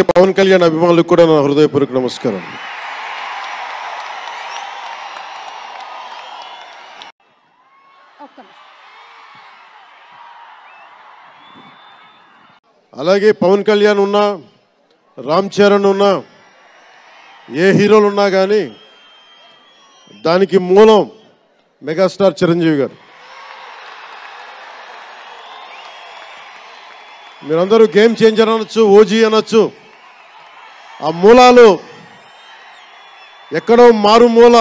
పవన్ కళ్యాణ్ అభిమానులకు కూడా నా హృదయపూర్వక నమస్కారం. అలాగే పవన్ కళ్యాణ్ ఉన్నా, రామ్ చరణ్ ఉన్నా, ఏ హీరోలు ఉన్నా కానీ దానికి మూలం మెగాస్టార్ చిరంజీవి గారు. మీరందరూ గేమ్ చేంజర్ అనొచ్చు, ఓజీ అనొచ్చు. ఆ మూలాలు ఎక్కడో మారుమూల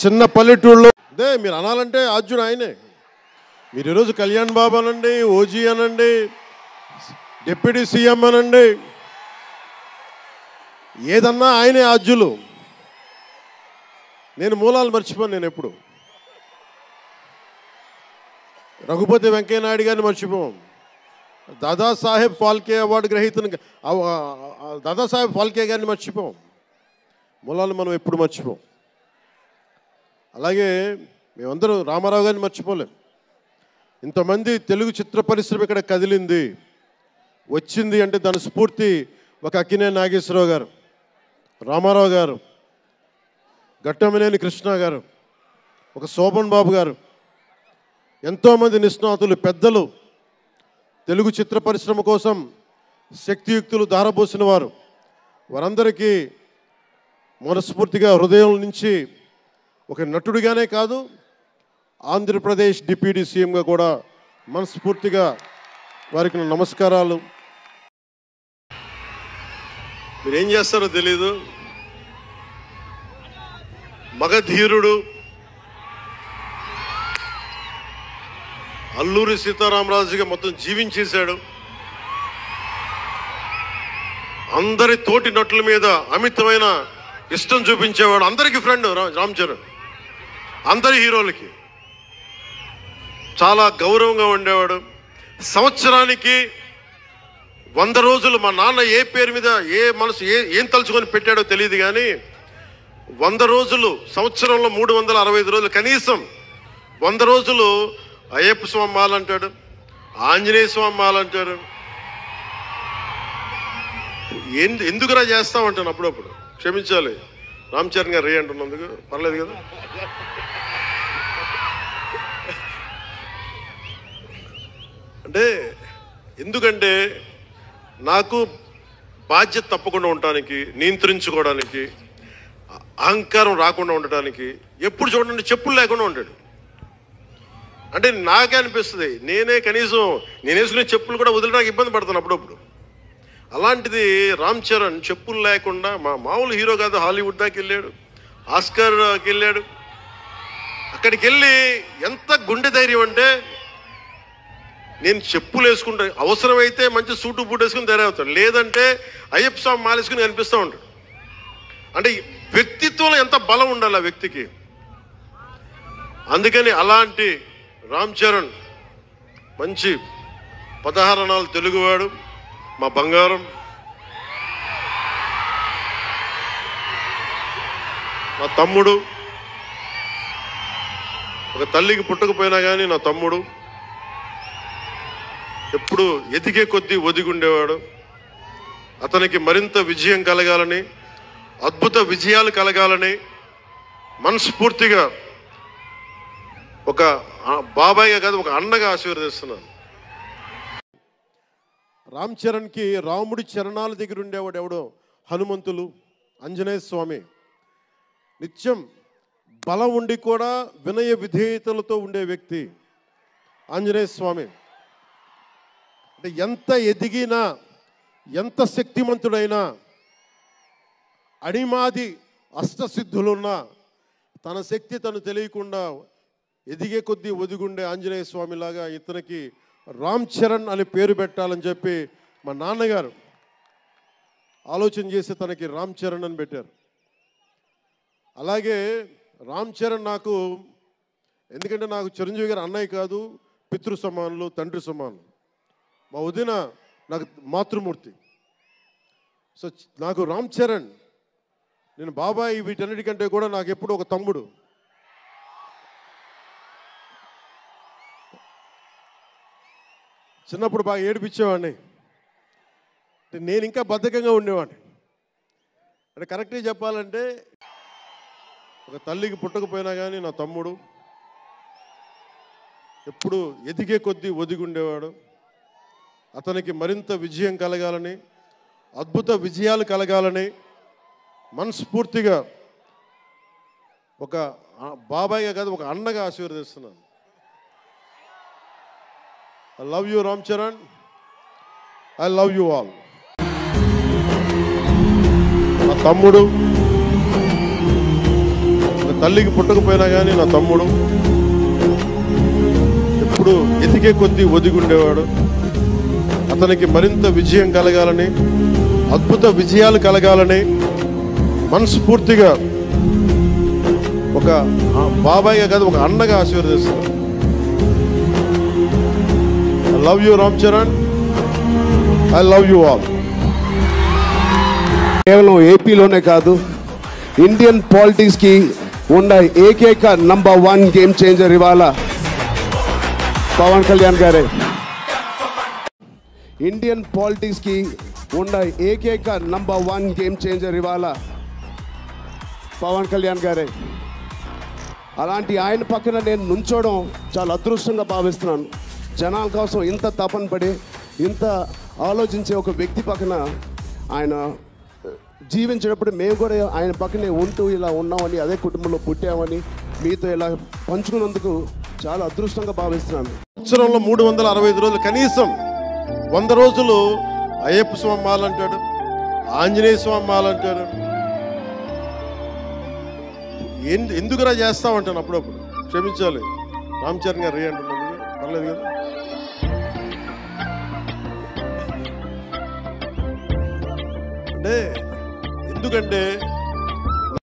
చిన్న పల్లెటూళ్ళలో అదే మీరు అనాలంటే ఆద్యుడు ఆయనే. మీరు ఈరోజు కళ్యాణ్ బాబు అనండి, ఓజీ అనండి, డిప్యూటీ సీఎం అనండి, ఏదన్నా ఆయనే ఆద్యులు. నేను మూలాలు మర్చిపోను. నేను ఎప్పుడు రఘుపతి వెంకయ్య నాయుడు గారిని మర్చిపోం, దాదాసాహెబ్ ఫాల్కే అవార్డు గ్రహీతను దాదాసాహెబ్ ఫాల్కే గారిని మర్చిపోం. మూలాలు మనం ఎప్పుడు మర్చిపోం. అలాగే మేమందరం రామారావు గారిని మర్చిపోలేం. ఇంతమంది తెలుగు చిత్ర పరిశ్రమ ఇక్కడ కదిలింది, వచ్చింది అంటే దాని స్ఫూర్తి ఒక అక్కినేని నాగేశ్వరరావు గారు, రామారావు గారు, ఘట్టమనేని కృష్ణ గారు, ఒక శోభన్ బాబు గారు, ఎంతోమంది నిష్ణాతులు పెద్దలు తెలుగు చిత్ర పరిశ్రమ కోసం శక్తియుక్తులు ధారపోసిన వారు. వారందరికీ మనస్ఫూర్తిగా హృదయం నుంచి ఒక నటుడిగానే కాదు, ఆంధ్రప్రదేశ్ డిప్యూటీ సీఎంగా కూడా మనస్ఫూర్తిగా వారికి నమస్కారాలు. మీరేం చేస్తారో తెలీదు. మగధీరుడు అల్లూరి సీతారామరాజుగా మొత్తం జీవించేశాడు. అందరి తోటి నటుల మీద అమితమైన ఇష్టం చూపించేవాడు. అందరికీ ఫ్రెండ్ రామ్ చరణ్. అందరి హీరోలకి చాలా గౌరవంగా ఉండేవాడు. సంవత్సరానికి 100 రోజులు మా నాన్న ఏ పేరు మీద ఏ మనసు ఏం తలుచుకొని పెట్టాడో తెలియదు కానీ 100 రోజులు, సంవత్సరంలో 365 రోజులు, కనీసం 100 రోజులు అయ్యప్ప స్వామి మాలంటాడు, ఆంజనేయ స్వామి మాలంటాడు. ఎందుకురా చేస్తామంటాను అప్పుడప్పుడు. క్షమించాలి రామ్ చరణ్ గారు రే అంటున్నందుకు. పర్లేదు కదా. అంటే ఎందుకంటే నాకు బాధ్యత తప్పకుండా ఉండటానికి, నియంత్రించుకోవడానికి, అహంకారం రాకుండా ఉండటానికి ఎప్పుడు చూడండి చెప్పులు లేకుండా ఉంటాడు. అంటే నాకే అనిపిస్తుంది కనీసం నేను వేసుకునే చెప్పులు కూడా వదలడానికి ఇబ్బంది పడతాను అప్పుడప్పుడు. అలాంటిది రామ్ చరణ్ చెప్పులు లేకుండా మామూలు హీరో కాదు, హాలీవుడ్ దాకా వెళ్ళాడు, ఆస్కార్కి వెళ్ళాడు. అక్కడికి వెళ్ళి ఎంత గుండె ధైర్యం అంటే నేను చెప్పులు వేసుకుంటా, అవసరమైతే మంచి సూటు బూట్ వేసుకుని ధైర్యవుతాడు, లేదంటే అయ్యప్ప స్వామి మాలేసుకుని కనిపిస్తూ ఉంటాడు. అంటే వ్యక్తిత్వంలో ఎంత బలం ఉండాలి ఆ వ్యక్తికి. అందుకని అలాంటి రామ్ చరణ్ మంచి 16 అణాలు తెలుగువాడు, మా బంగారం, నా తమ్ముడు. ఒక తల్లికి పుట్టకపోయినా కానీ నా తమ్ముడు. ఎప్పుడు ఎదిగే కొద్దీ ఒదిగుండేవాడు. అతనికి మరింత విజయం కలగాలని, అద్భుత విజయాలు కలగాలని మనస్ఫూర్తిగా ఒక బాబాయ్గా కాదు ఒక అన్నగా ఆశీర్వదిస్తున్నాను. రామ్ చరణ్కి రాముడి చరణాల దగ్గర ఉండేవాడు ఎవడో హనుమంతులు, ఆంజనేయ స్వామి. నిత్యం బలం ఉండి కూడా వినయ విధేయతలతో ఉండే వ్యక్తి ఆంజనేయ స్వామి. అంటే ఎంత ఎదిగినా, ఎంత శక్తిమంతుడైనా, అడిమాది అష్టసిద్ధులున్నా తన శక్తి తను తెలియకుండా ఎదిగే కొద్దీ ఒదిగుండే ఆంజనేయ స్వామిలాగా ఇతనికి రామ్ చరణ్ అని పేరు పెట్టాలని చెప్పి మా నాన్నగారు ఆలోచన చేసి తనకి రామ్ చరణ్ అని పెట్టారు. అలాగే రామ్ చరణ్ నాకు, ఎందుకంటే నాకు చిరంజీవి గారు అన్నయ్య కాదు, పితృ సమానులు, తండ్రి సమానులు. మా వదిన నాకు మాతృమూర్తి. సో నాకు రామ్ చరణ్, నేను బాబాయ్ వీటన్నిటికంటే కూడా నాకు ఎప్పుడు ఒక తమ్ముడు. చిన్నప్పుడు బాగా ఏడిపించేవాడిని. నేను ఇంకా బద్ధకంగా ఉండేవాడిని. అంటే కరెక్ట్గా చెప్పాలంటే ఒక తల్లికి పుట్టకపోయినా కానీ నా తమ్ముడు ఎప్పుడు ఎదిగే కొద్దీ ఒదిగి ఉండేవాడు. అతనికి మరింత విజయం కలగాలని, అద్భుత విజయాలు కలగాలని మనస్ఫూర్తిగా ఒక బాబాయ్గా కాదు ఒక అన్నగా ఆశీర్వదిస్తున్నాను. I love you Ram Charan, I love you all. నా తమ్ముడు తల్లికి పుట్టకపోయినా కానీ నా తమ్ముడు ఎప్పుడు ఎదిగే కొద్దీ ఒదిగి ఉండేవాడు. అతనికి మరింత విజయం కలగాలని, అద్భుత విజయాలు కలగాలని మనస్ఫూర్తిగా ఒక బాబాయ్గా కాదు ఒక అన్నగా ఆశీర్వదిస్తున్నాను. I love you Ram Charan, I love you all. కేవలం ఏపీలోనే కాదు, ఇండియన్ పాలిటిక్స్కి ఉన్న ఏకైక నంబర్ 1 గేమ్ చేంజర్ ఇవాళ పవన్ కళ్యాణ్ గారే. ఇండియన్ పాలిటిక్స్కి ఉన్న ఏకైక నంబర్ 1 గేమ్ చేంజర్ ఇవాళ పవన్ కళ్యాణ్ గారే. అలాంటి ఆయన పక్కన నేను నుంచోవడం చాలా అదృష్టంగా భావిస్తున్నాను. జనాల కోసం ఇంత తపన పడి ఇంత ఆలోచించే ఒక వ్యక్తి పక్కన ఆయన జీవించేటప్పుడు మేము కూడా ఆయన పక్కనే ఉంటూ ఇలా ఉన్నామని, అదే కుటుంబంలో పుట్టామని మీతో ఇలా పంచుకున్నందుకు చాలా అదృష్టంగా భావిస్తున్నాను. సంవత్సరంలో 365 రోజులు, కనీసం 100 రోజులు అయ్యప్ప స్వామి మాలంటాడు, ఆంజనేయ స్వామి మాలంటాడు. ఎందుకురా చేస్తామంటాను అప్పుడప్పుడు. క్షమించాలి రామ్ చరణ్ గారు రే అంటున్నాను, పర్లేదు కదా. ఎందుకంటే